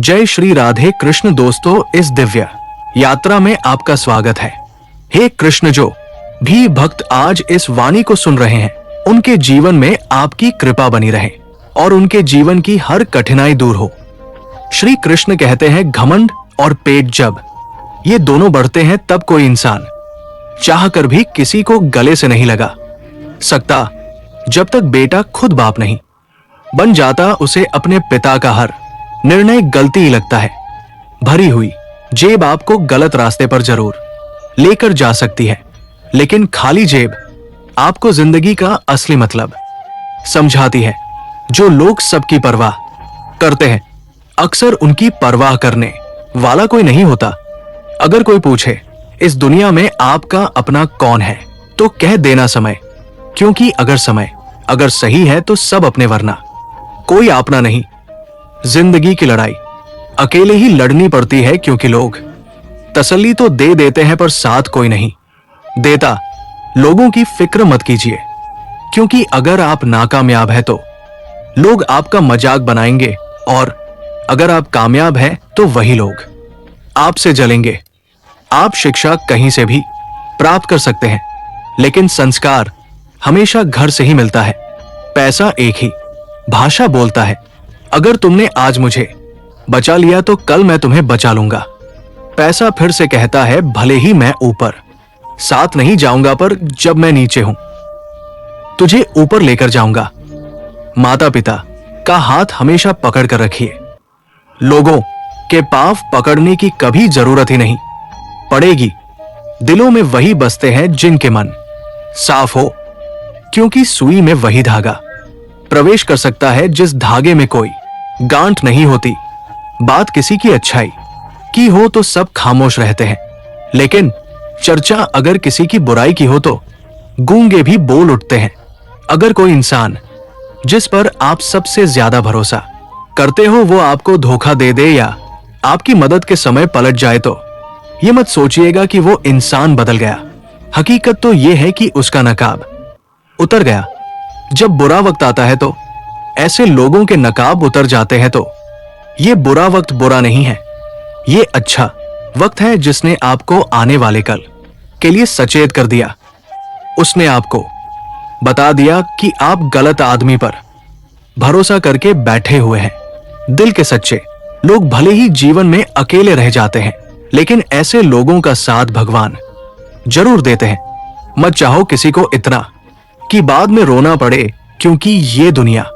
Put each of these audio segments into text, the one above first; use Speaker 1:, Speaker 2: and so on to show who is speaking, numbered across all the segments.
Speaker 1: जय श्री राधे कृष्ण। दोस्तों, इस दिव्य यात्रा में आपका स्वागत है। हे कृष्ण, जो भी भक्त आज इस वाणी को सुन रहे हैं, उनके जीवन में आपकी कृपा बनी रहे और उनके जीवन की हर कठिनाई दूर हो। श्री कृष्ण कहते हैं, घमंड और पेट जब ये दोनों बढ़ते हैं, तब कोई इंसान चाह कर भी किसी को गले से नहीं लगा सकता। जब तक बेटा खुद बाप नहीं बन जाता, उसे अपने पिता का हर निर्णय गलती ही लगता है। भरी हुई जेब आपको गलत रास्ते पर जरूर लेकर जा सकती है, लेकिन खाली जेब आपको जिंदगी का असली मतलब समझाती है। जो लोग सबकी परवाह करते हैं, अक्सर उनकी परवाह करने वाला कोई नहीं होता। अगर कोई पूछे इस दुनिया में आपका अपना कौन है, तो कह देना समय, क्योंकि अगर समय अगर सही है तो सब अपने, वरना कोई अपना नहीं। जिंदगी की लड़ाई अकेले ही लड़नी पड़ती है, क्योंकि लोग तसल्ली तो दे देते हैं पर साथ कोई नहीं देता। लोगों की फिक्र मत कीजिए, क्योंकि अगर आप नाकामयाब हैं तो लोग आपका मजाक बनाएंगे, और अगर आप कामयाब हैं तो वही लोग आपसे जलेंगे। आप शिक्षा कहीं से भी प्राप्त कर सकते हैं, लेकिन संस्कार हमेशा घर से ही मिलता है। पैसा एक ही भाषा बोलता है। अगर तुमने आज मुझे बचा लिया तो कल मैं तुम्हें बचा लूंगा। पैसा फिर से कहता है, भले ही मैं ऊपर साथ नहीं जाऊंगा, पर जब मैं नीचे हूं तुझे ऊपर लेकर जाऊंगा। माता पिता का हाथ हमेशा पकड़ कर रखिए। लोगों के पांव पकड़ने की कभी जरूरत ही नहीं पड़ेगी। दिलों में वही बसते हैं जिनके मन साफ हो, क्योंकि सुई में वही धागा प्रवेश कर सकता है जिस धागे में कोई गांठ नहीं होती। बात किसी की अच्छाई की हो तो सब खामोश रहते हैं, लेकिन चर्चा अगर किसी की बुराई की हो तो गूंगे भी बोल उठते हैं। अगर कोई इंसान जिस पर आप सबसे ज्यादा भरोसा करते हो वो आपको धोखा दे दे या आपकी मदद के समय पलट जाए, तो ये मत सोचिएगा कि वो इंसान बदल गया। हकीकत तो ये है कि उसका नकाब उतर गया। जब बुरा वक्त आता है तो ऐसे लोगों के नकाब उतर जाते हैं, तो ये बुरा वक्त बुरा नहीं है, ये अच्छा वक्त है जिसने आपको आने वाले कल के लिए सचेत कर दिया। उसने आपको बता दिया कि आप गलत आदमी पर भरोसा करके बैठे हुए हैं। दिल के सच्चे लोग भले ही जीवन में अकेले रह जाते हैं, लेकिन ऐसे लोगों का साथ भगवान जरूर देते हैं। मत चाहो किसी को इतना कि बाद में रोना पड़े, क्योंकि ये दुनिया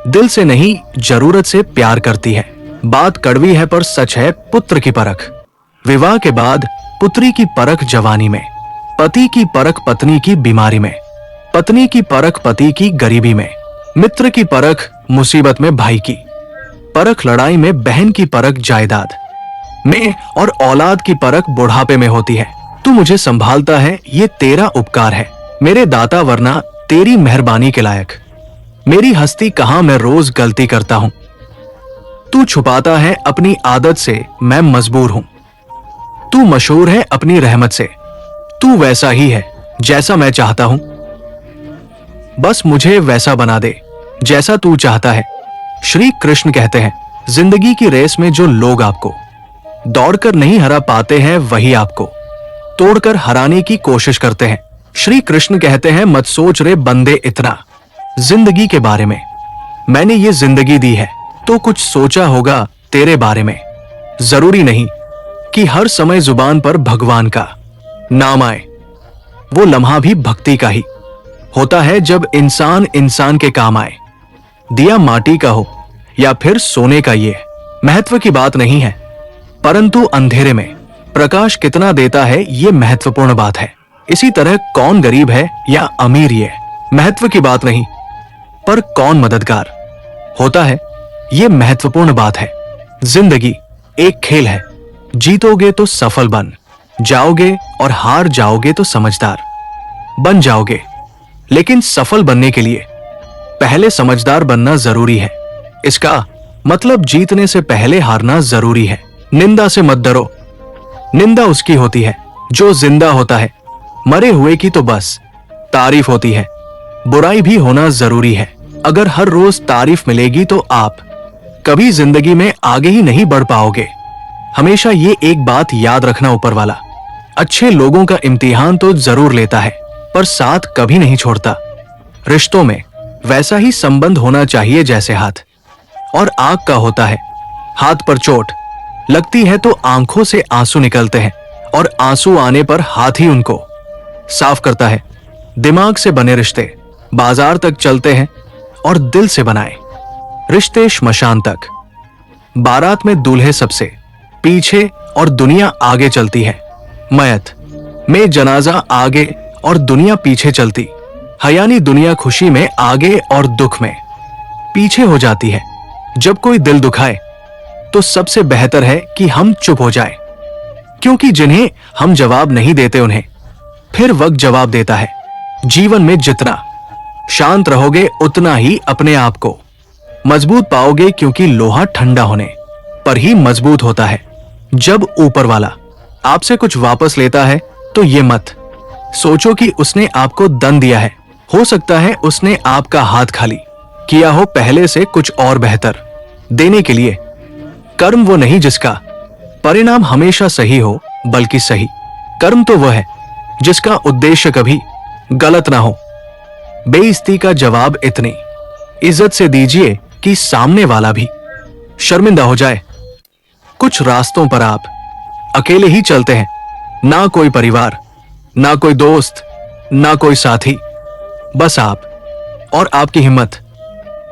Speaker 1: दिल से नहीं जरूरत से प्यार करती है। बात कड़वी है पर सच है, पुत्र की परख विवाह के बाद, पुत्री की परख जवानी में, पति की परख पत्नी की बीमारी में, पत्नी की परख पति की गरीबी में, मित्र की परख मुसीबत में, भाई की परख लड़ाई में, बहन की परख जायदाद में, और औलाद की परख बुढ़ापे में होती है। तू मुझे संभालता है, ये तेरा उपकार है मेरे दाता, वरना तेरी मेहरबानी के लायक मेरी हस्ती कहां, मैं रोज गलती करता हूं। तू छुपाता है अपनी आदत से, मैं मजबूर हूं। तू मशहूर है अपनी रहमत से, तू वैसा ही है जैसा मैं चाहता हूं। बस मुझे वैसा बना दे जैसा तू चाहता है। श्री कृष्ण कहते हैं, जिंदगी की रेस में जो लोग आपको दौड़कर नहीं हरा पाते हैं, वही आपको तोड़कर हराने की कोशिश करते हैं। श्री कृष्ण कहते हैं, मत सोच रे बंदे इतना जिंदगी के बारे में, मैंने ये जिंदगी दी है तो कुछ सोचा होगा तेरे बारे में। जरूरी नहीं कि हर समय जुबान पर भगवान का नाम आए, वो लम्हा भी भक्ति का ही होता है जब इंसान इंसान के काम आए। दिया माटी का हो या फिर सोने का, ये महत्व की बात नहीं है, परंतु अंधेरे में प्रकाश कितना देता है ये महत्वपूर्ण बात है। इसी तरह कौन गरीब है या अमीर, ये महत्व की बात नहीं, पर कौन मददगार होता है ये महत्वपूर्ण बात है। जिंदगी एक खेल है, जीतोगे तो सफल बन जाओगे और हार जाओगे तो समझदार बन जाओगे। लेकिन सफल बनने के लिए पहले समझदार बनना जरूरी है। इसका मतलब जीतने से पहले हारना जरूरी है। निंदा से मत डरो, निंदा उसकी होती है जो जिंदा होता है, मरे हुए की तो बस तारीफ होती है। बुराई भी होना जरूरी है। अगर हर रोज तारीफ मिलेगी तो आप कभी जिंदगी में आगे ही नहीं बढ़ पाओगे। हमेशा ये एक बात याद रखना, ऊपर वाला अच्छे लोगों का इम्तिहान तो जरूर लेता है, पर साथ कभी नहीं छोड़ता। रिश्तों में वैसा ही संबंध होना चाहिए जैसे हाथ और आग का होता है। हाथ पर चोट लगती है तो आंखों से आंसू निकलते हैं, और आंसू आने पर हाथ ही उनको साफ करता है। दिमाग से बने रिश्ते बाजार तक चलते हैं, और दिल से बनाए रिश्ते श्मशान तक। बारात में दूल्हे सबसे पीछे और दुनिया आगे चलती है। मयत में जनाजा आगे और दुनिया पीछे चलती है, यानी दुनिया खुशी में आगे और दुख में पीछे हो जाती है। जब कोई दिल दुखाए तो सबसे बेहतर है कि हम चुप हो जाएं, क्योंकि जिन्हें हम जवाब नहीं देते उन्हें फिर वक्त जवाब देता है। जीवन में जितना शांत रहोगे उतना ही अपने आप को मजबूत पाओगे, क्योंकि लोहा ठंडा होने पर ही मजबूत होता है। जब ऊपर वाला आपसे कुछ वापस लेता है तो ये मत सोचो कि उसने आपको दंड दिया है। हो सकता है उसने आपका हाथ खाली किया हो पहले से कुछ और बेहतर देने के लिए। कर्म वो नहीं जिसका परिणाम हमेशा सही हो, बल्कि सही कर्म तो वह है जिसका उद्देश्य कभी गलत ना हो। बेइज्जती का जवाब इतनी इज्जत से दीजिए कि सामने वाला भी शर्मिंदा हो जाए। कुछ रास्तों पर आप अकेले ही चलते हैं, ना कोई परिवार, ना कोई दोस्त, ना कोई साथी, बस आप और आपकी हिम्मत।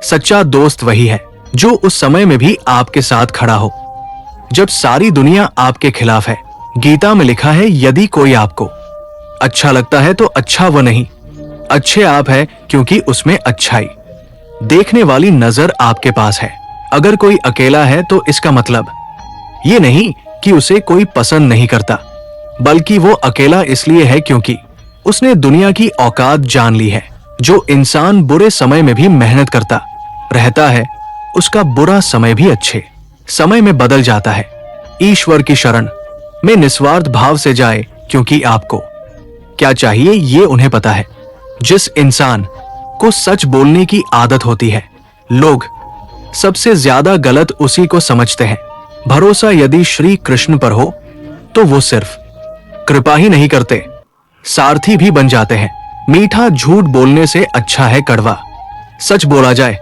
Speaker 1: सच्चा दोस्त वही है जो उस समय में भी आपके साथ खड़ा हो जब सारी दुनिया आपके खिलाफ है। गीता में लिखा है, यदि कोई आपको अच्छा लगता है तो अच्छा वो नहीं, अच्छे आप है, क्योंकि उसमें अच्छाई देखने वाली नजर आपके पास है। अगर कोई अकेला है तो इसका मतलब ये नहीं कि उसे कोई पसंद नहीं करता, बल्कि वो अकेला इसलिए है क्योंकि उसने दुनिया की औकात जान ली है। जो इंसान बुरे समय में भी मेहनत करता रहता है, उसका बुरा समय भी अच्छे समय में बदल जाता है। ईश्वर की शरण में निस्वार्थ भाव से जाए, क्योंकि आपको क्या चाहिए ये उन्हें पता है। जिस इंसान को सच बोलने की आदत होती है, लोग सबसे ज्यादा गलत उसी को समझते हैं। भरोसा यदि श्री कृष्ण पर हो तो वो सिर्फ कृपा ही नहीं करते, सारथी भी बन जाते हैं। मीठा झूठ बोलने से अच्छा है कड़वा सच बोला जाए।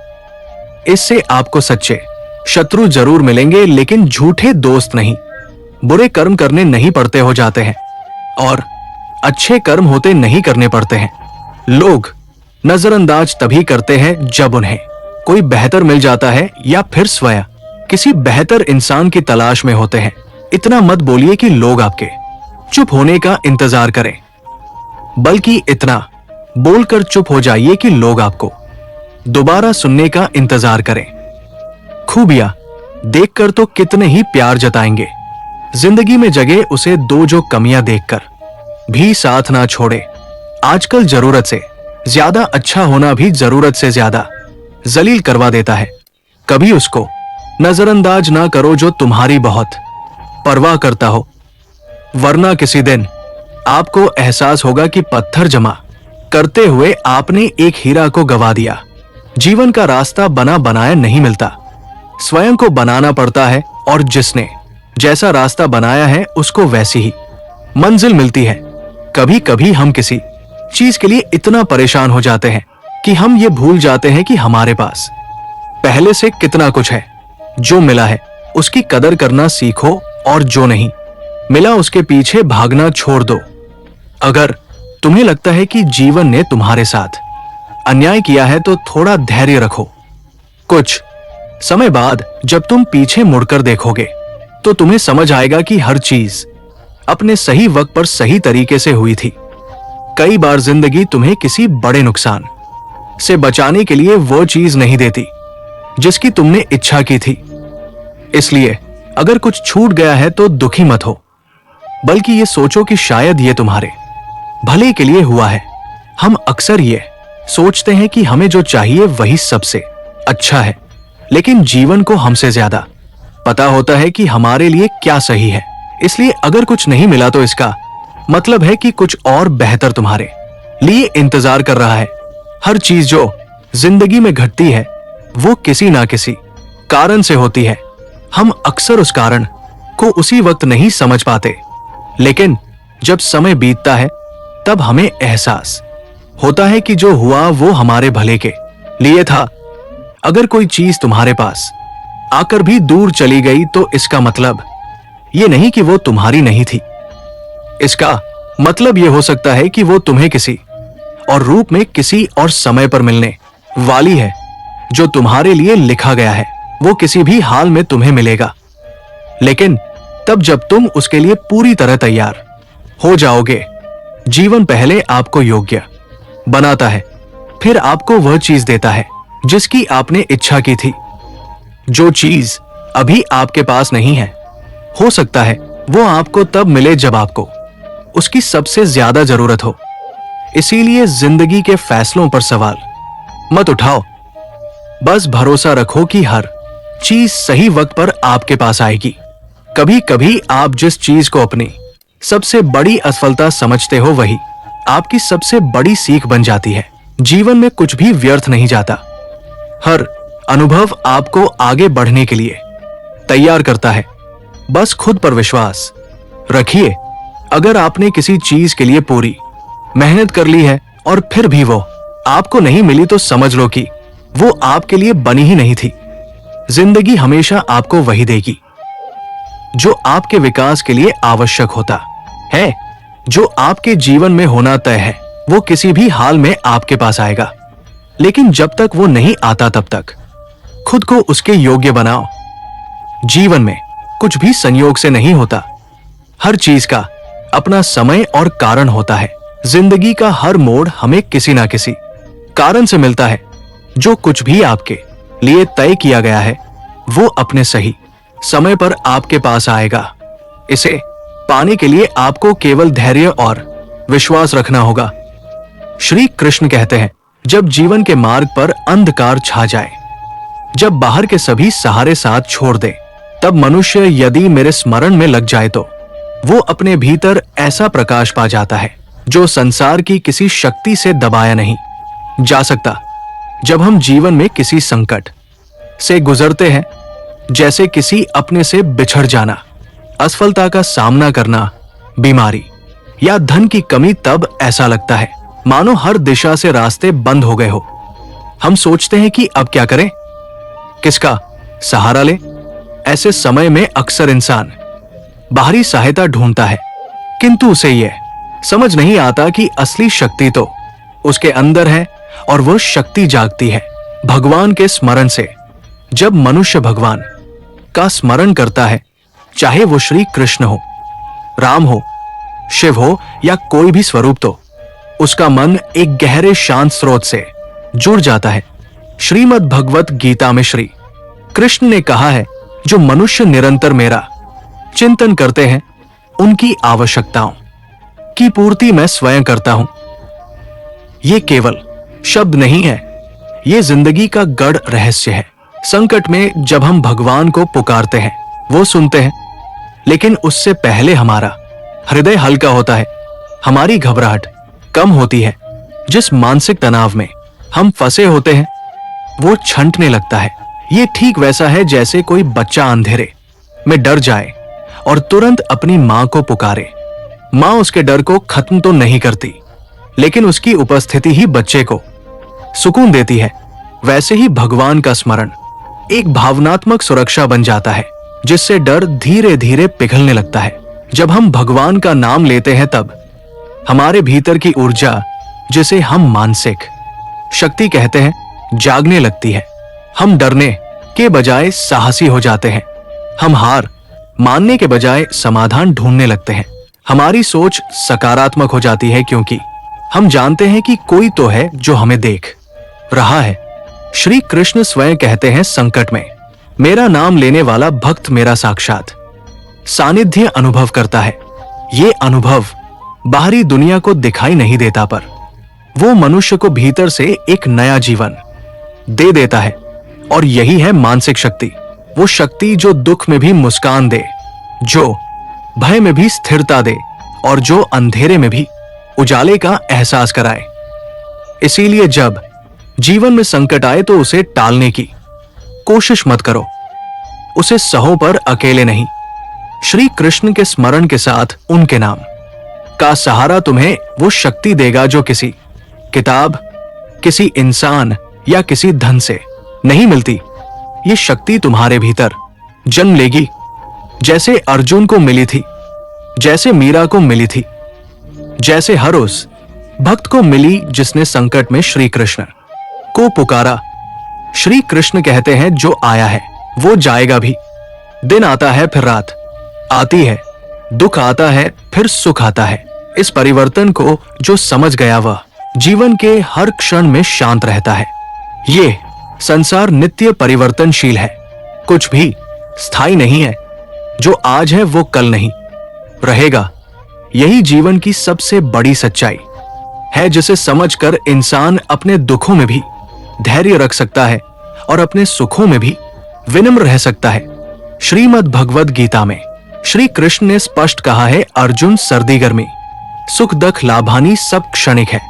Speaker 1: इससे आपको सच्चे शत्रु जरूर मिलेंगे, लेकिन झूठे दोस्त नहीं। बुरे कर्म करने नहीं पड़ते हो जाते हैं, और अच्छे कर्म होते नहीं करने पड़ते हैं। लोग नजरअंदाज तभी करते हैं जब उन्हें कोई बेहतर मिल जाता है, या फिर स्वयं किसी बेहतर इंसान की तलाश में होते हैं। इतना मत बोलिए कि लोग आपके चुप होने का इंतजार करें, बल्कि इतना बोलकर चुप हो जाइए कि लोग आपको दोबारा सुनने का इंतजार करें। खूबियां देखकर तो कितने ही प्यार जताएंगे, जिंदगी में जगह उसे दो जो कमियां देखकर भी साथ ना छोड़े। आजकल जरूरत से ज्यादा अच्छा होना भी जरूरत से ज्यादा जलील करवा देता है। कभी उसको नजरअंदाज ना करो जो तुम्हारी बहुत परवाह करता हो, वरना किसी दिन आपको एहसास होगा कि पत्थर जमा करते हुए आपने एक हीरा को गवा दिया। जीवन का रास्ता बना बनाया नहीं मिलता, स्वयं को बनाना पड़ता है, और जिसने जैसा रास्ता बनाया है उसको वैसी ही मंजिल मिलती है। कभी कभी हम किसी चीज के लिए इतना परेशान हो जाते हैं कि हम ये भूल जाते हैं कि हमारे पास पहले से कितना कुछ है। जो मिला है उसकी कदर करना सीखो, और जो नहीं मिला उसके पीछे भागना छोड़ दो। अगर तुम्हें लगता है कि जीवन ने तुम्हारे साथ अन्याय किया है तो थोड़ा धैर्य रखो। कुछ समय बाद जब तुम पीछे मुड़कर देखोगे तो तुम्हें समझ आएगा कि हर चीज अपने सही वक्त पर सही तरीके से हुई थी। कई बार जिंदगी तुम्हें किसी बड़े नुकसान से बचाने के लिए वो चीज नहीं देती जिसकी तुमने इच्छा की थी। इसलिए अगर कुछ छूट गया है तो दुखी मत हो, बल्कि ये सोचो कि शायद ये तुम्हारे भले के लिए हुआ है। हम अक्सर ये सोचते हैं कि हमें जो चाहिए वही सबसे अच्छा है, लेकिन जीवन को हमसे ज्यादा पता होता है कि हमारे लिए क्या सही है। इसलिए अगर कुछ नहीं मिला तो इसका मतलब है कि कुछ और बेहतर तुम्हारे लिए इंतजार कर रहा है। हर चीज जो जिंदगी में घटती है वो किसी ना किसी कारण से होती है। हम अक्सर उस कारण को उसी वक्त नहीं समझ पाते, लेकिन जब समय बीतता है तब हमें एहसास होता है कि जो हुआ वो हमारे भले के लिए था। अगर कोई चीज तुम्हारे पास आकर भी दूर चली गई तो इसका मतलब ये नहीं कि वो तुम्हारी नहीं थी। इसका मतलब ये हो सकता है कि वो तुम्हें किसी और रूप में किसी और समय पर मिलने वाली है। जो तुम्हारे लिए लिखा गया है वो किसी भी हाल में तुम्हें मिलेगा, लेकिन तब जब तुम उसके लिए पूरी तरह तैयार हो जाओगे। जीवन पहले आपको योग्य बनाता है, फिर आपको वह चीज देता है जिसकी आपने इच्छा की थी। जो चीज अभी आपके पास नहीं है, हो सकता है वो आपको तब मिले जब आपको उसकी सबसे ज्यादा जरूरत हो। इसीलिए जिंदगी के फैसलों पर सवाल मत उठाओ, बस भरोसा रखो कि हर चीज सही वक्त पर आपके पास आएगी। कभी कभी आप जिस चीज को अपनी सबसे बड़ी असफलता समझते हो वही आपकी सबसे बड़ी सीख बन जाती है। जीवन में कुछ भी व्यर्थ नहीं जाता। हर अनुभव आपको आगे बढ़ने के लिए तैयार करता है। बस खुद पर विश्वास रखिए। अगर आपने किसी चीज के लिए पूरी मेहनत कर ली है और फिर भी वो आपको नहीं मिली तो समझ लो कि वो आपके लिए बनी ही नहीं थी। जिंदगी हमेशा आपको वही देगी जो आपके विकास के लिए आवश्यक होता है। जो आपके जीवन में होना तय है वो किसी भी हाल में आपके पास आएगा, लेकिन जब तक वो नहीं आता तब तक खुद को उसके योग्य बनाओ। जीवन में कुछ भी संयोग से नहीं होता। हर चीज का अपना समय और कारण होता है। जिंदगी का हर मोड़ हमें किसी ना किसी कारण से मिलता है। जो कुछ भी आपके लिए तय किया गया है वो अपने सही समय पर आपके पास आएगा। इसे पाने के लिए आपको केवल धैर्य और विश्वास रखना होगा। श्री कृष्ण कहते हैं, जब जीवन के मार्ग पर अंधकार छा जाए, जब बाहर के सभी सहारे साथ छोड़ दे, तब मनुष्य यदि मेरे स्मरण में लग जाए तो वो अपने भीतर ऐसा प्रकाश पा जाता है जो संसार की किसी शक्ति से दबाया नहीं जा सकता। जब हम जीवन में किसी संकट से गुजरते हैं, जैसे किसी अपने से बिछड़ जाना, असफलता का सामना करना, बीमारी या धन की कमी, तब ऐसा लगता है मानो हर दिशा से रास्ते बंद हो गए हो। हम सोचते हैं कि अब क्या करें, किसका सहारा ले। ऐसे समय में अक्सर इंसान बाहरी सहायता ढूंढता है, किंतु उसे यह समझ नहीं आता कि असली शक्ति तो उसके अंदर है और वह शक्ति जागती है भगवान के स्मरण से। जब मनुष्य भगवान का स्मरण करता है, चाहे वो श्री कृष्ण हो, राम हो, शिव हो या कोई भी स्वरूप, तो उसका मन एक गहरे शांत स्रोत से जुड़ जाता है। श्रीमद् भगवत गीता में श्री कृष्ण ने कहा है, जो मनुष्य निरंतर मेरा चिंतन करते हैं उनकी आवश्यकताओं की पूर्ति मैं स्वयं करता हूं। ये केवल शब्द नहीं है, ये जिंदगी का गढ़ रहस्य है। संकट में जब हम भगवान को पुकारते हैं, वो सुनते हैं, लेकिन उससे पहले हमारा हृदय हल्का होता है, हमारी घबराहट कम होती है। जिस मानसिक तनाव में हम फंसे होते हैं वो छंटने लगता है। ये ठीक वैसा है जैसे कोई बच्चा अंधेरे में डर जाए और तुरंत अपनी मां को पुकारे। मां उसके डर को खत्म तो नहीं करती, लेकिन उसकी उपस्थिति ही बच्चे को सुकून देती है। वैसे ही भगवान का स्मरण एक भावनात्मक सुरक्षा बन जाता है, जिससे डर धीरे धीरे पिघलने लगता है। जब हम भगवान का नाम लेते हैं तब हमारे भीतर की ऊर्जा, जिसे हम मानसिक शक्ति कहते हैं, जागने लगती है। हम डरने के बजाय साहसी हो जाते हैं। हम हार मानने के बजाय समाधान ढूंढने लगते हैं। हमारी सोच सकारात्मक हो जाती है, क्योंकि हम जानते हैं कि कोई तो है जो हमें देख रहा है। श्री कृष्ण स्वयं कहते हैं, संकट में मेरा नाम लेने वाला भक्त मेरा साक्षात सानिध्य अनुभव करता है। ये अनुभव बाहरी दुनिया को दिखाई नहीं देता, पर वो मनुष्य को भीतर से एक नया जीवन दे देता है। और यही है मानसिक शक्ति, वो शक्ति जो दुख में भी मुस्कान दे, जो भय में भी स्थिरता दे और जो अंधेरे में भी उजाले का एहसास कराए। इसीलिए जब जीवन में संकट आए तो उसे टालने की कोशिश मत करो, उसे सहो पर अकेले नहीं, श्री कृष्ण के स्मरण के साथ उनके नाम का सहारा तुम्हें वो शक्ति देगा जो किसी किताब, किसी इंसान या किसी धन से नहीं मिलती। ये शक्ति तुम्हारे भीतर जन्म लेगी, जैसे अर्जुन को मिली थी, जैसे मीरा को मिली थी, जैसे हर उस भक्त को मिली जिसने संकट में श्री कृष्ण को पुकारा। श्री कृष्ण कहते हैं जो आया है वो जाएगा भी। दिन आता है फिर रात आती है, दुख आता है फिर सुख आता है। इस परिवर्तन को जो समझ गया वह जीवन के हर क्षण में शांत रहता है। ये संसार नित्य परिवर्तनशील है, कुछ भी स्थायी नहीं है। जो आज है वो कल नहीं रहेगा। यही जीवन की सबसे बड़ी सच्चाई है, जिसे समझकर इंसान अपने दुखों में भी धैर्य रख सकता है और अपने सुखों में भी विनम्र रह सकता है। श्रीमद् भगवद गीता में श्री कृष्ण ने स्पष्ट कहा है, अर्जुन सर्दी गर्मी सुख दुख लाभानी सब क्षणिक है,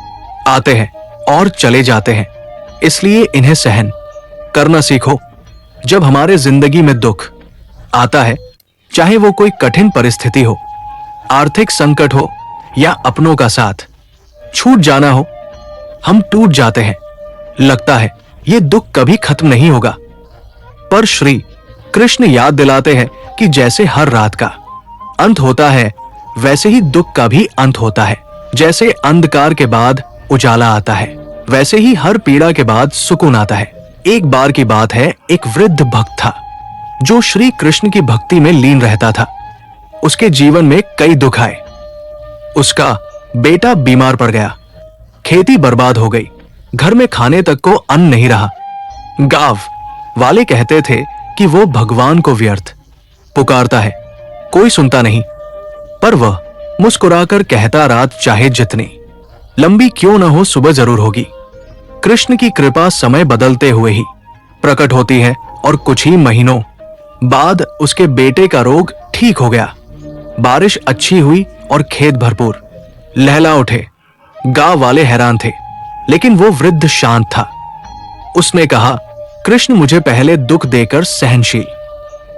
Speaker 1: आते हैं और चले जाते हैं, इसलिए इन्हें सहन करना सीखो। जब हमारे जिंदगी में दुख आता है, चाहे वो कोई कठिन परिस्थिति हो, आर्थिक संकट हो या अपनों का साथ छूट जाना हो, हम टूट जाते हैं। लगता है ये दुख कभी खत्म नहीं होगा, पर श्री कृष्ण याद दिलाते हैं कि जैसे हर रात का अंत होता है वैसे ही दुख का भी अंत होता है। जैसे अंधकार के बाद उजाला आता है वैसे ही हर पीड़ा के बाद सुकून आता है। एक बार की बात है, एक वृद्ध भक्त था जो श्री कृष्ण की भक्ति में लीन रहता था। उसके जीवन में कई दुख आए। उसका बेटा बीमार पड़ गया, खेती बर्बाद हो गई, घर में खाने तक को अन्न नहीं रहा। गांव वाले कहते थे कि वो भगवान को व्यर्थ पुकारता है, कोई सुनता नहीं, पर वह मुस्कुराकर कहता, रात चाहे जितनी लंबी क्यों न हो सुबह जरूर होगी। कृष्ण की कृपा समय बदलते हुए ही प्रकट होती है और कुछ ही महीनों बाद उसके बेटे का रोग ठीक हो गया। बारिश अच्छी हुई और खेत भरपूर लहला उठे। गांव वाले हैरान थे, लेकिन वो वृद्ध शांत था। उसने कहा, कृष्ण मुझे पहले दुख देकर सहनशील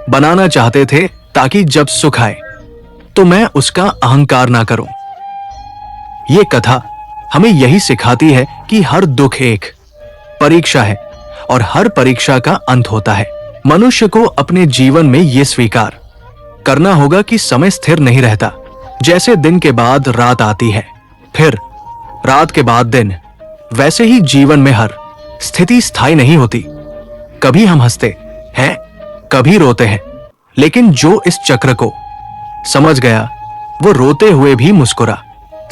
Speaker 1: बनाना चाहते थे ताकि जब सुख आए तो मैं उसका अहंकार ना करूं। ये कथा हमें यही सिखाती है कि हर दुख एक परीक्षा है और हर परीक्षा का अंत होता है। मनुष्य को अपने जीवन में यह स्वीकार करना होगा कि समय स्थिर नहीं रहता। जैसे दिन के बाद रात आती है, फिर रात के बाद दिन, वैसे ही जीवन में हर स्थिति स्थायी नहीं होती। कभी हम हंसते हैं, कभी रोते हैं, लेकिन जो इस चक्र को समझ गया वो रोते हुए भी मुस्कुरा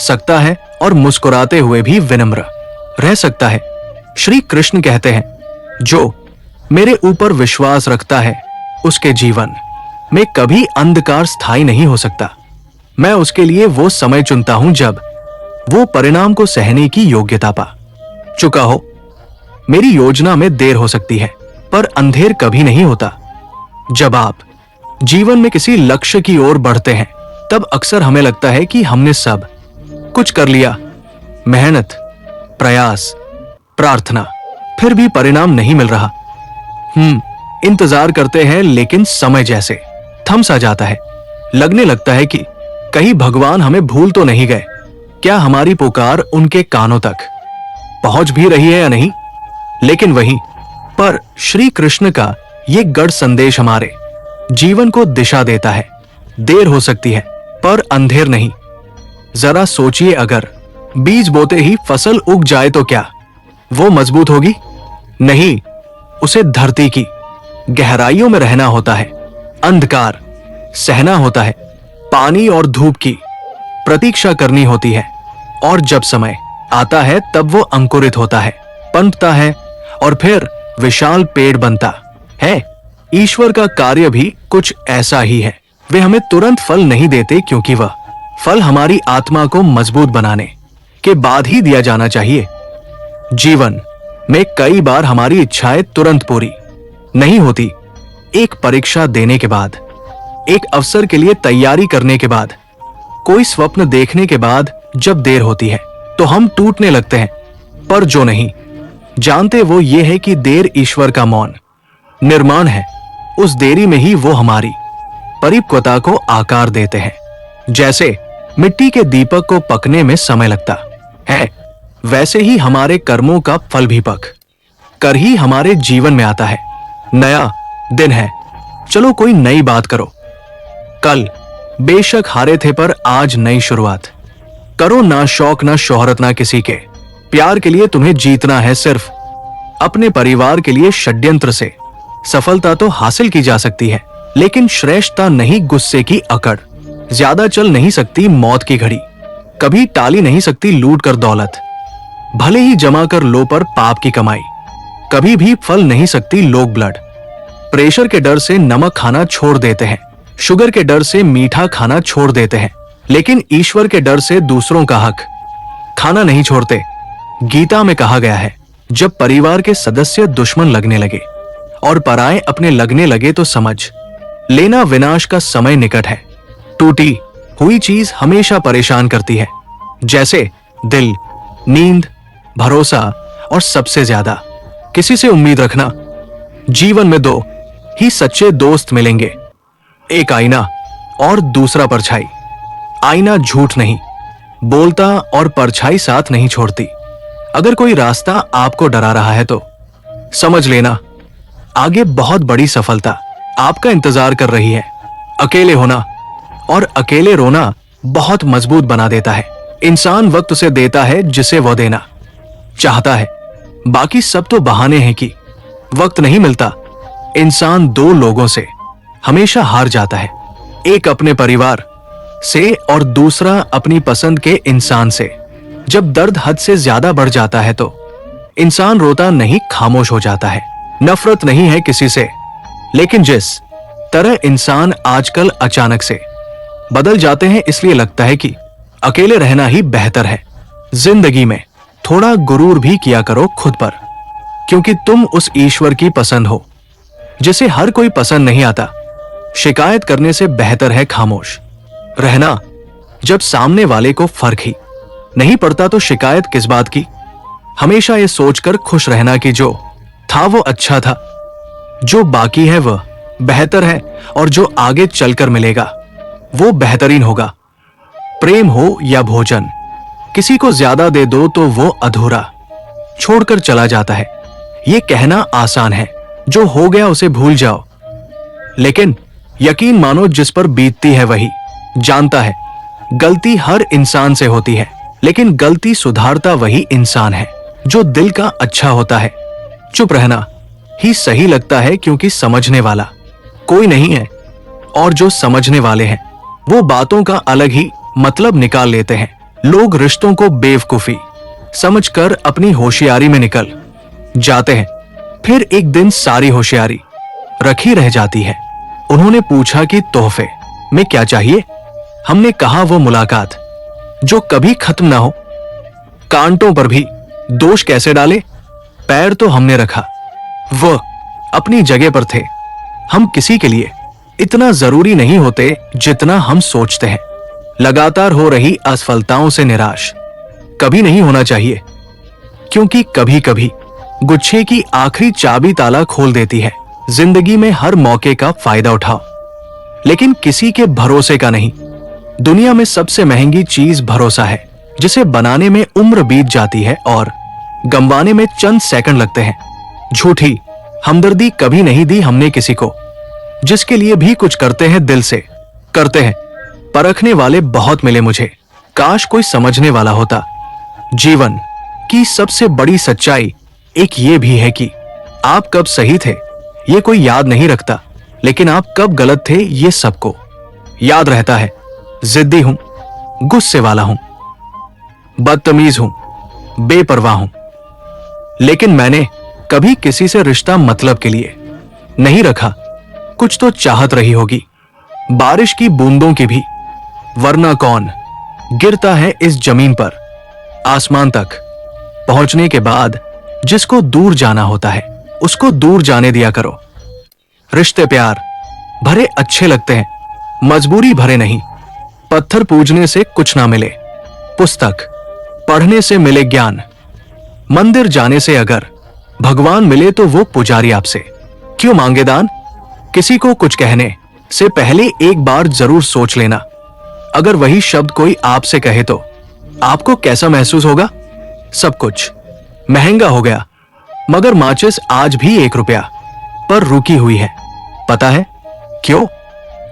Speaker 1: सकता है और मुस्कुराते हुए भी विनम्र रह सकता है। श्री कृष्ण कहते हैं, जो मेरे ऊपर विश्वास रखता है उसके जीवन में कभी अंधकार स्थायी नहीं हो सकता। मैं उसके लिए वो समय चुनता हूं जब वो परिणाम को सहने की योग्यता पा चुका हो। मेरी योजना में देर हो सकती है, पर अंधेर कभी नहीं होता। जब आप जीवन में किसी लक्ष्य की ओर बढ़ते हैं, तब अक्सर हमें लगता है कि हमने सब कुछ कर लिया, मेहनत, प्रयास, प्रार्थना, फिर भी परिणाम नहीं मिल रहा। इंतजार करते हैं, लेकिन समय जैसे थम सा जाता है। लगने लगता है कि कहीं भगवान हमें भूल तो नहीं गए। क्या हमारी पुकार उनके कानों तक पहुंच भी रही है या नहीं? लेकिन वहीं पर श्री कृष्ण का ये गढ़ संदेश हमारे जीवन को दिशा देता है। देर हो सकती है, पर अंधेर नहीं। जरा सोचिए, अगर बीज बोते ही फसल उग जाए तो क्या वो मजबूत होगी? नहीं, उसे धरती की गहराइयों में रहना होता है, अंधकार सहना होता है, पानी और धूप की प्रतीक्षा करनी होती है, और जब समय आता है तब वो अंकुरित होता है, पनपता है और फिर विशाल पेड़ बनता है। ईश्वर का कार्य भी कुछ ऐसा ही है। वे हमें तुरंत फल नहीं देते, क्योंकि वह फल हमारी आत्मा को मजबूत बनाने के बाद ही दिया जाना चाहिए। जीवन में कई बार हमारी इच्छाएं तुरंत पूरी नहीं होती। एक परीक्षा देने के बाद, एक अवसर के लिए तैयारी करने के बाद, कोई स्वप्न देखने के बाद जब देर होती है तो हम टूटने लगते हैं। पर जो नहीं जानते वो ये है कि देर ईश्वर का मौन निर्माण है। उस देरी में ही वो हमारी परिपक्वता को आकार देते हैं। जैसे मिट्टी के दीपक को पकने में समय लगता है, वैसे ही हमारे कर्मों का फल भी पक कर ही हमारे जीवन में आता है। नया दिन है, चलो कोई नई बात करो। कल बेशक हारे थे पर आज नई शुरुआत करो। ना शौक ना शोहरत ना किसी के प्यार के लिए तुम्हें जीतना है, सिर्फ अपने परिवार के लिए। षड्यंत्र से सफलता तो हासिल की जा सकती है, लेकिन श्रेष्ठता नहीं गुस्से की अकड़। ज्यादा चल नहीं सकती मौत की घड़ी, कभी टाली नहीं सकती लूट कर दौलत। भले ही जमा कर लो पर पाप की कमाई, कभी भी फल नहीं सकती लोग ब्लड। प्रेशर के डर से नमक खाना छोड़ देते हैं, शुगर के डर से मीठा खाना छोड़ देते हैं, लेकिन ईश्वर के डर से दूसरों का हक खाना नहीं छोड़ते। गीता में कहा गया है, जब परिवार के सदस्य दुश्मन लगने लगे और पराए अपने लगने लगे तो समझ लेना विनाश का समय निकट है। टूटी हुई चीज हमेशा परेशान करती है, जैसे दिल, नींद, भरोसा और सबसे ज्यादा किसी से उम्मीद रखना। जीवन में दो ही सच्चे दोस्त मिलेंगे, एक आईना और दूसरा परछाई। आईना झूठ नहीं बोलता और परछाई साथ नहीं छोड़ती। अगर कोई रास्ता आपको डरा रहा है तो समझ लेना आगे बहुत बड़ी सफलता आपका इंतजार कर रही है। अकेले होना और अकेले रोना बहुत मजबूत बना देता है। इंसान वक्त उसे देता है जिसे वो देना चाहता है, बाकी सब तो बहाने हैं कि वक्त नहीं मिलता। इंसान दो लोगों से हमेशा हार जाता है, एक अपने परिवार से और दूसरा अपनी पसंद के इंसान से। जब दर्द हद से ज्यादा बढ़ जाता है तो इंसान रोता नहीं, खामोश हो जाता है। नफरत नहीं है किसी से, लेकिन जिस तरह इंसान आजकल अचानक से बदल जाते हैं, इसलिए लगता है कि अकेले रहना ही बेहतर है। जिंदगी में थोड़ा गुरूर भी किया करो खुद पर, क्योंकि तुम उस ईश्वर की पसंद हो जिसे हर कोई पसंद नहीं आता। शिकायत करने से बेहतर है खामोश रहना। जब सामने वाले को फर्क ही नहीं पड़ता तो शिकायत किस बात की। हमेशा ये सोचकर खुश रहना कि जो था वो अच्छा था, जो बाकी है वह बेहतर है, और जो आगे चलकर मिलेगा वो बेहतरीन होगा। प्रेम हो या भोजन, किसी को ज्यादा दे दो तो वो अधूरा छोड़कर चला जाता है। ये कहना आसान है, जो हो गया उसे भूल जाओ, लेकिन यकीन मानो जिस पर बीतती है वही जानता है। गलती हर इंसान से होती है, लेकिन गलती सुधारता वही इंसान है जो दिल का अच्छा होता है। चुप रहना ही सही लगता है, क्योंकि समझने वाला कोई नहीं है, और जो समझने वाले हैं वो बातों का अलग ही मतलब निकाल लेते हैं। लोग रिश्तों को बेवकूफी समझकर अपनी होशियारी में निकल जाते हैं, फिर एक दिन सारी होशियारी रखी रह जाती है। उन्होंने पूछा कि तोहफे में क्या चाहिए? हमने कहा वो मुलाकात जो कभी खत्म ना हो। कांटों पर भी दोष कैसे डाले? पैर तो हमने रखा, वो अपनी जगह पर थे। हम किसी के लिए इतना जरूरी नहीं होते जितना हम सोचते हैं। लगातार हो रही असफलताओं से निराश कभी नहीं होना चाहिए, क्योंकि कभी कभी गुच्छे की आखिरी चाबी ताला खोल देती है। जिंदगी में हर मौके का फायदा उठाओ, लेकिन किसी के भरोसे का नहीं। दुनिया में सबसे महंगी चीज भरोसा है, जिसे बनाने में उम्र बीत जाती है और गंवाने में चंद सेकंड लगते हैं। झूठी हमदर्दी कभी नहीं दी हमने किसी को, जिसके लिए भी कुछ करते हैं दिल से करते हैं। परखने वाले बहुत मिले मुझे, काश कोई समझने वाला होता। जीवन की सबसे बड़ी सच्चाई एक ये भी है कि आप कब सही थे ये कोई याद नहीं रखता, लेकिन आप कब गलत थे ये सबको याद रहता है। जिद्दी हूं, गुस्से वाला हूं, बदतमीज हूं, बेपरवाह हूं, लेकिन मैंने कभी किसी से रिश्ता मतलब के लिए नहीं रखा। कुछ तो चाहत रही होगी, बारिश की बूंदों की भी, वरना कौन गिरता है इस जमीन पर। आसमान तक पहुंचने के बाद जिसको दूर जाना होता है उसको दूर जाने दिया करो। रिश्ते प्यार भरे अच्छे लगते हैं, मजबूरी भरे नहीं। पत्थर पूजने से कुछ ना मिले, पुस्तक पढ़ने से मिले ज्ञान। मंदिर जाने से अगर भगवान मिले तो वो पुजारी आपसे क्यों मांगे दान? किसी को कुछ कहने से पहले एक बार जरूर सोच लेना। अगर वही शब्द कोई आपसे कहे तो आपको कैसा महसूस होगा? सब कुछ महंगा हो गया, मगर माचिस आज भी 1 रुपया पर रुकी हुई है। पता है क्यों?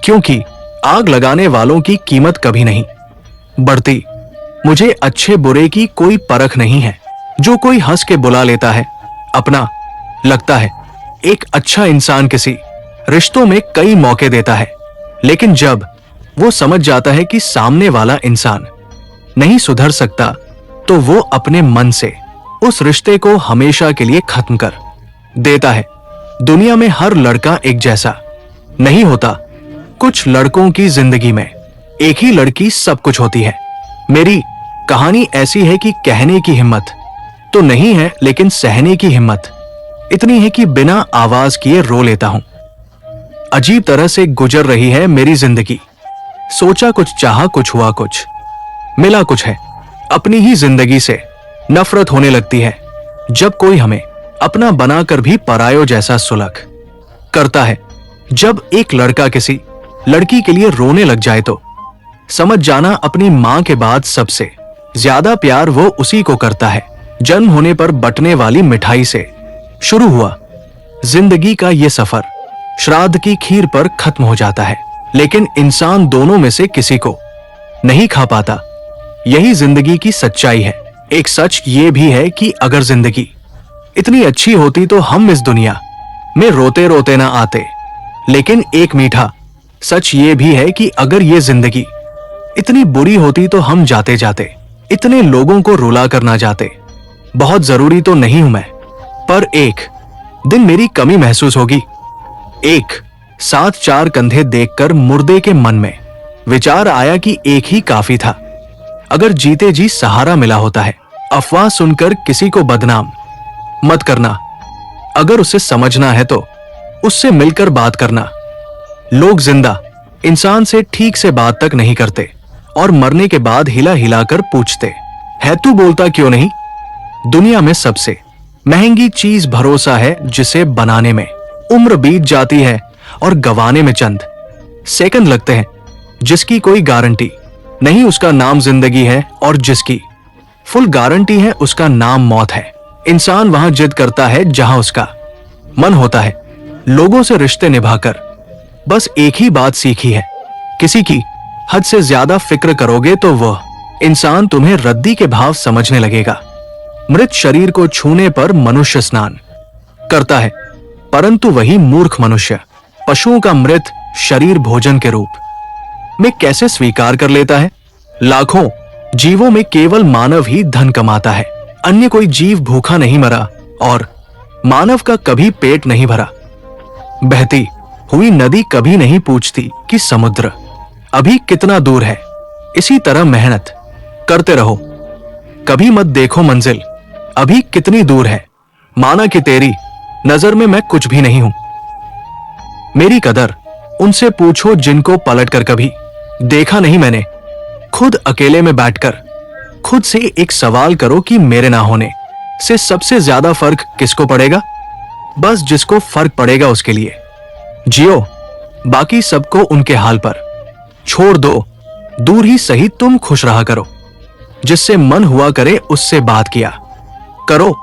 Speaker 1: क्योंकि आग लगाने वालों की कीमत कभी नहीं बढ़ती। मुझे अच्छे बुरे की कोई परख नहीं है। जो कोई हंस के बुला लेता है अपना, लगता है एक अच्छा इंसान किसी रिश्तों में कई मौके देता है, लेकिन जब वो समझ जाता है कि सामने वाला इंसान नहीं सुधर सकता, तो वो अपने मन से उस रिश्ते को हमेशा के लिए खत्म कर देता है। दुनिया में हर लड़का एक जैसा नहीं होता। कुछ लड़कों की जिंदगी में एक ही लड़की सब कुछ होती है। मेरी कहानी ऐसी है कि कहने की हिम्मत तो नहीं है, लेकिन सहने की हिम्मत इतनी है कि बिना आवाज किए रो लेता हूं। अजीब तरह से गुजर रही है मेरी जिंदगी। सोचा कुछ, चाहा कुछ, हुआ कुछ, मिला कुछ है। अपनी ही जिंदगी से नफरत होने लगती है जब कोई हमें अपना बनाकर भी परायो जैसा सुलग करता है। जब एक लड़का किसी लड़की के लिए रोने लग जाए तो समझ जाना अपनी मां के बाद सबसे ज्यादा प्यार वो उसी को करता है। जन्म होने पर बंटने वाली मिठाई से शुरू हुआ जिंदगी का ये सफर श्राद्ध की खीर पर खत्म हो जाता है, लेकिन इंसान दोनों में से किसी को नहीं खा पाता। यही जिंदगी की सच्चाई है। एक सच ये भी है कि अगर जिंदगी इतनी अच्छी होती तो हम इस दुनिया में रोते रोते ना आते। लेकिन एक मीठा सच ये भी है कि अगर ये जिंदगी इतनी बुरी होती तो हम जाते जाते इतने लोगों को रुला कर ना जाते। बहुत जरूरी तो नहीं हूं मैं, पर एक दिन मेरी कमी महसूस होगी। एक साथ 4 कंधे देखकर मुर्दे के मन में विचार आया कि एक ही काफी था। अगर जीते जी सहारा मिला होता है। अफवाह सुनकर किसी को बदनाम मत करना। अगर उसे समझना है तो उससे मिलकर बात करना। लोग जिंदा इंसान से ठीक से बात तक नहीं करते और मरने के बाद हिला हिलाकर पूछते है तू बोलता क्यों नहीं। दुनिया में सबसे महंगी चीज भरोसा है, जिसे बनाने में उम्र बीत जाती है और गवाने में चंद सेकंड लगते हैं। जिसकी कोई गारंटी नहीं उसका नाम जिंदगी है, और जिसकी फुल गारंटी है उसका नाम मौत है। इंसान वहां जिद करता है जहां उसका मन होता है। लोगों से रिश्ते निभाकर बस एक ही बात सीखी है, किसी की हद से ज्यादा फिक्र करोगे तो वह इंसान तुम्हें रद्दी के भाव समझने लगेगा। मृत शरीर को छूने पर मनुष्य स्नान करता है, परंतु वही मूर्ख मनुष्य पशुओं का मृत शरीर भोजन के रूप में कैसे स्वीकार कर लेता है। लाखों जीवों में केवल मानव ही धन कमाता है। अन्य कोई जीव भूखा नहीं मरा और मानव का कभी पेट नहीं भरा। बहती हुई नदी कभी नहीं पूछती कि समुद्र अभी कितना दूर है। इसी तरह मेहनत करते रहो, कभी मत देखो मंजिल अभी कितनी दूर है। माना कि तेरी नजर में मैं कुछ भी नहीं हूं। मेरी कदर उनसे पूछो जिनको पलटकर कभी देखा नहीं मैंने। खुद अकेले में बैठकर खुद से एक सवाल करो कि मेरे ना होने से सबसे ज्यादा फर्क किसको पड़ेगा। बस जिसको फर्क पड़ेगा उसके लिए जियो, बाकी सबको उनके हाल पर छोड़ दो। दूर ही सही तुम खुश रहा करो। जिससे मन हुआ करे उससे बात किया करो।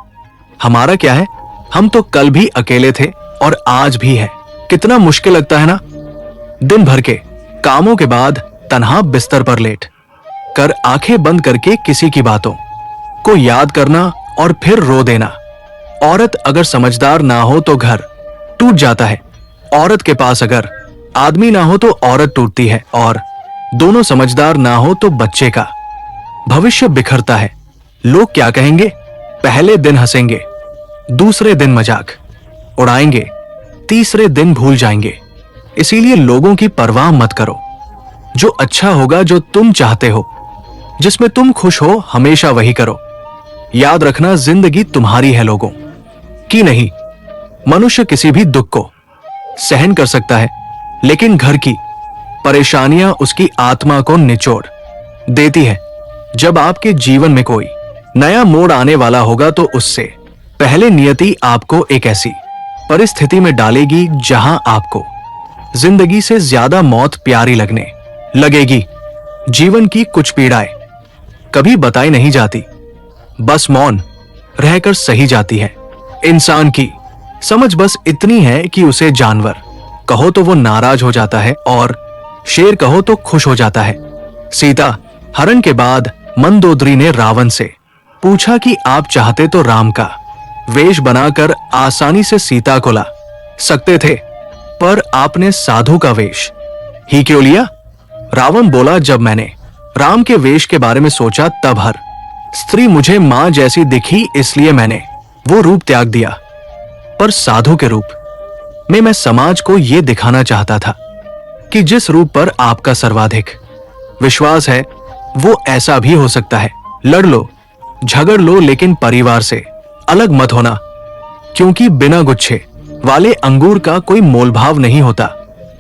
Speaker 1: हमारा क्या है, हम तो कल भी अकेले थे और आज भी है। कितना मुश्किल लगता है ना, दिन भर के कामों के बाद तन्हा बिस्तर पर लेट कर आंखें बंद करके किसी की बातों को याद करना और फिर रो देना। औरत अगर समझदार ना हो तो घर टूट जाता है। औरत के पास अगर आदमी ना हो तो औरत टूटती है, और दोनों समझदार ना हो तो बच्चे का भविष्य बिखरता है। लोग क्या कहेंगे? पहले दिन हंसेंगे, दूसरे दिन मजाक उड़ाएंगे, तीसरे दिन भूल जाएंगे। इसीलिए लोगों की परवाह मत करो। जो अच्छा होगा, जो तुम चाहते हो, जिसमें तुम खुश हो, हमेशा वही करो। याद रखना, जिंदगी तुम्हारी है, लोगों की नहीं। मनुष्य किसी भी दुख को सहन कर सकता है, लेकिन घर की परेशानियां उसकी आत्मा को निचोड़ देती है। जब आपके जीवन में कोई नया मोड़ आने वाला होगा तो उससे पहले नियति आपको एक ऐसी परिस्थिति में डालेगी जहां आपको जिंदगी से ज्यादा मौत प्यारी लगने लगेगी। जीवन की कुछ पीड़ाएं कभी बताई नहीं जाती, बस मौन रहकर सही जाती है। इंसान की समझ बस इतनी है कि उसे जानवर कहो तो वो नाराज हो जाता है और शेर कहो तो खुश हो जाता है। सीता हरण के बाद मंदोदरी ने रावण से पूछा कि आप चाहते तो राम का वेश बनाकर आसानी से सीता को ला सकते थे, पर आपने साधु का वेश ही क्यों लिया? रावण बोला, जब मैंने राम के वेश के बारे में सोचा तब हर स्त्री मुझे मां जैसी दिखी, इसलिए मैंने वो रूप त्याग दिया। पर साधु के रूप में मैं समाज को यह दिखाना चाहता था कि जिस रूप पर आपका सर्वाधिक विश्वास है वो ऐसा भी हो सकता है। लड़ लो, झगड़ लो, लेकिन परिवार से अलग मत होना, क्योंकि बिना गुच्छे वाले अंगूर का कोई मोलभाव नहीं होता।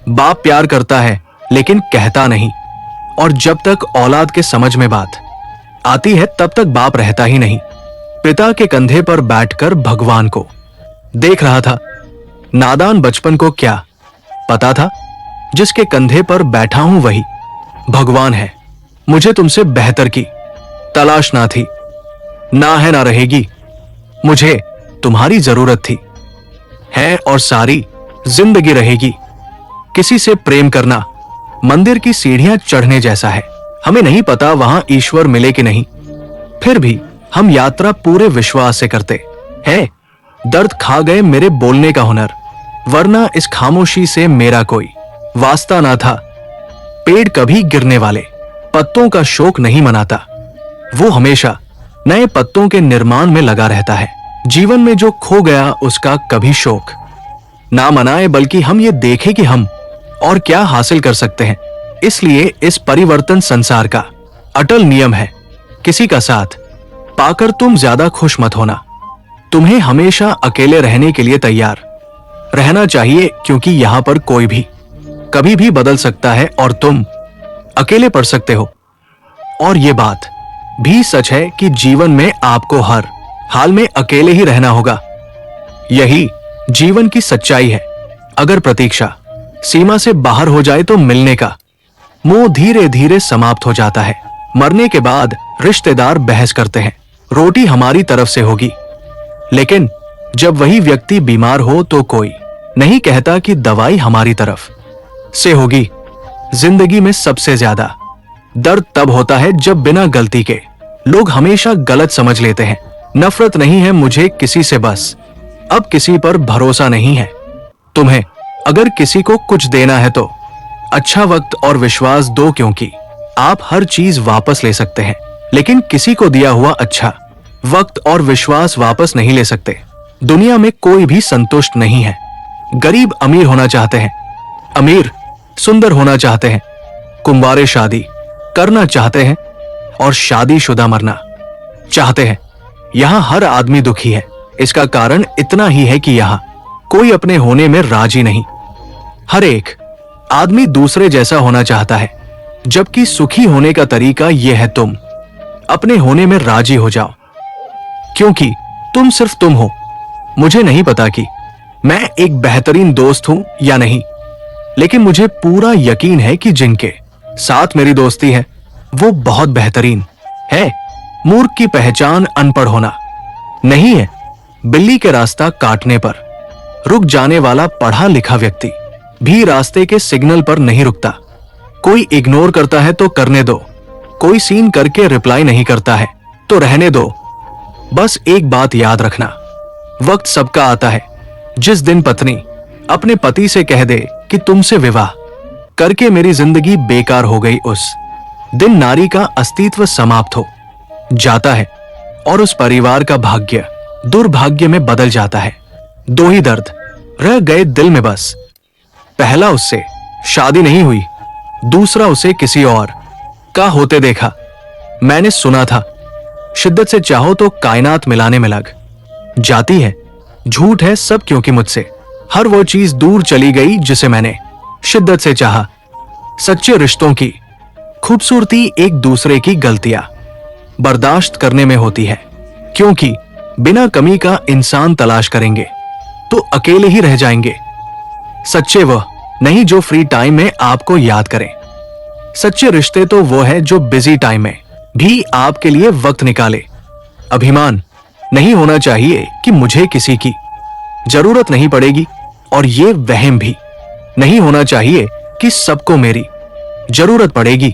Speaker 1: बाप प्यार करता है लेकिन कहता नहीं, और जब तक औलाद के समझ में बात आती है तब तक बाप रहता ही नहीं। पिता के कंधे पर बैठकर भगवान को देख रहा था। नादान बचपन को क्या पता था, जिसके कंधे पर बैठा हूं वही भगवान है। मुझे तुमसे बेहतर की तलाश ना थी, ना है ना रहेगी। मुझे तुम्हारी जरूरत थी, है और सारी जिंदगी रहेगी। किसी से प्रेम करना मंदिर की सीढ़ियां चढ़ने जैसा है। हमें नहीं पता वहां ईश्वर मिले कि नहीं, फिर भी हम यात्रा पूरे विश्वास से करते हैं। दर्द खा गए मेरे बोलने का हुनर, वरना इस खामोशी से मेरा कोई वास्ता ना था। पेड़ कभी गिरने वाले पत्तों का शोक नहीं मनाता, वो हमेशा नए पत्तों के निर्माण में लगा रहता है। जीवन में जो खो गया उसका कभी शोक ना मनाए, बल्कि हम ये देखें कि हम और क्या हासिल कर सकते हैं। इसलिए इस परिवर्तन संसार का अटल नियम है, किसी का साथ पाकर तुम ज्यादा खुश मत होना। तुम्हें हमेशा अकेले रहने के लिए तैयार रहना चाहिए, क्योंकि यहां पर कोई भी कभी भी बदल सकता है और तुम अकेले पड़ सकते हो। और ये बात भी सच है कि जीवन में आपको हर हाल में अकेले ही रहना होगा। यही जीवन की सच्चाई है। अगर प्रतीक्षा सीमा से बाहर हो जाए तो मिलने का मोह धीरे धीरे समाप्त हो जाता है। मरने के बाद रिश्तेदार बहस करते हैं, रोटी हमारी तरफ से होगी, लेकिन जब वही व्यक्ति बीमार हो तो कोई नहीं कहता कि दवाई हमारी तरफ से होगी। जिंदगी में सबसे ज्यादा दर्द तब होता है जब बिना गलती के लोग हमेशा गलत समझ लेते हैं। नफरत नहीं है मुझे किसी से, बस अब किसी पर भरोसा नहीं है। तुम्हें अगर किसी को कुछ देना है तो अच्छा वक्त और विश्वास दो, क्योंकि आप हर चीज वापस ले सकते हैं, लेकिन किसी को दिया हुआ अच्छा वक्त और विश्वास वापस नहीं ले सकते। दुनिया में कोई भी संतुष्ट नहीं है। गरीब अमीर होना चाहते हैं, अमीर सुंदर होना चाहते हैं, कुंवारे शादी करना चाहते हैं और शादीशुदा मरना चाहते हैं। यहां हर आदमी दुखी है। इसका कारण इतना ही है कि यहां कोई अपने होने में राजी नहीं। हर एक आदमी दूसरे जैसा होना चाहता है, जबकि सुखी होने का तरीका यह है तुम अपने होने में राजी हो जाओ, क्योंकि तुम सिर्फ तुम हो। मुझे नहीं पता कि मैं एक बेहतरीन दोस्त हूं या नहीं, लेकिन मुझे पूरा यकीन है कि जिनके साथ मेरी दोस्ती है वो बहुत बेहतरीन है। मूर्ख की पहचान अनपढ़ होना नहीं है। बिल्ली के रास्ता काटने पर रुक जाने वाला पढ़ा लिखा व्यक्ति भी रास्ते के सिग्नल पर नहीं रुकता। कोई इग्नोर करता है तो करने दो, कोई सीन करके रिप्लाई नहीं करता है तो रहने दो। बस एक बात याद रखना, वक्त सबका आता है। जिस दिन पत्नी अपने पति से कह दे कि तुमसे विवाह करके मेरी जिंदगी बेकार हो गई, उस दिन नारी का अस्तित्व समाप्त हो जाता है और उस परिवार का भाग्य दुर्भाग्य में बदल जाता है। दो ही दर्द रह गए दिल में बस, पहला उससे शादी नहीं हुई, दूसरा उसे किसी और का होते देखा। मैंने सुना था शिद्दत से चाहो तो कायनात मिलाने में लग जाती है। झूठ है सब, क्योंकि मुझसे हर वो चीज दूर चली गई जिसे मैंने शिद्दत से चाहा। सच्चे रिश्तों की खूबसूरती एक दूसरे की गलतियां बर्दाश्त करने में होती है, क्योंकि बिना कमी का इंसान तलाश करेंगे तो अकेले ही रह जाएंगे। सच्चे वह नहीं जो फ्री टाइम में आपको याद करें। सच्चे रिश्ते तो वो है जो बिजी टाइम में भी आपके लिए वक्त निकाले। अभिमान नहीं होना चाहिए कि मुझे किसी की जरूरत नहीं पड़ेगी, और ये वहम भी नहीं होना चाहिए कि सबको मेरी जरूरत पड़ेगी।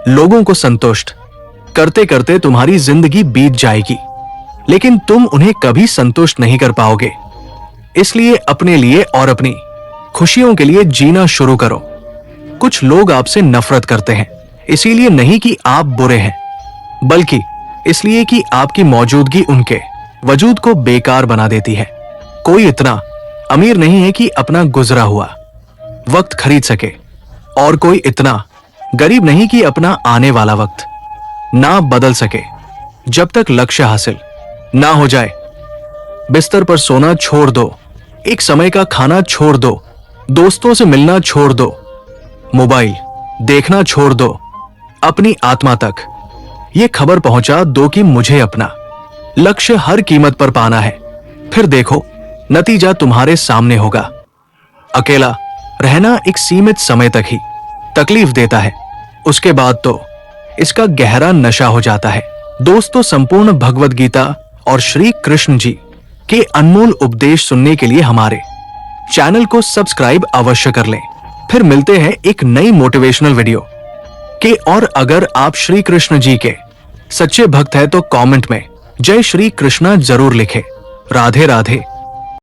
Speaker 1: लोगों को संतुष्ट करते करते तुम्हारी जिंदगी बीत जाएगी, लेकिन तुम उन्हें कभी संतुष्ट नहीं कर पाओगे। इसलिए अपने लिए और अपनी खुशियों के लिए जीना शुरू करो। कुछ लोग आपसे नफरत करते हैं, इसीलिए नहीं कि आप बुरे हैं, बल्कि इसलिए कि आपकी मौजूदगी उनके वजूद को बेकार बना देती है। कोई इतना अमीर नहीं है कि अपना गुजरा हुआ वक्त खरीद सके, और कोई इतना गरीब नहीं कि अपना आने वाला वक्त ना बदल सके। जब तक लक्ष्य हासिल ना हो जाए, बिस्तर पर सोना छोड़ दो, एक समय का खाना छोड़ दो, दोस्तों से मिलना छोड़ दो, मोबाइल देखना छोड़ दो। अपनी आत्मा तक ये खबर पहुंचा दो कि मुझे अपना लक्ष्य हर कीमत पर पाना है। फिर देखो नतीजा तुम्हारे सामने होगा। अकेला रहना एक सीमित समय तक ही तकलीफ देता है, उसके बाद तो इसका गहरा नशा हो जाता है। दोस्तों, संपूर्ण भगवद गीता और श्री कृष्ण जी के अनमोल उपदेश सुनने के लिए हमारे चैनल को सब्सक्राइब अवश्य कर लें। फिर मिलते हैं एक नई मोटिवेशनल वीडियो के। और अगर आप श्री कृष्ण जी के सच्चे भक्त हैं तो कमेंट में जय श्री कृष्णा जरूर लिखें। राधे राधे।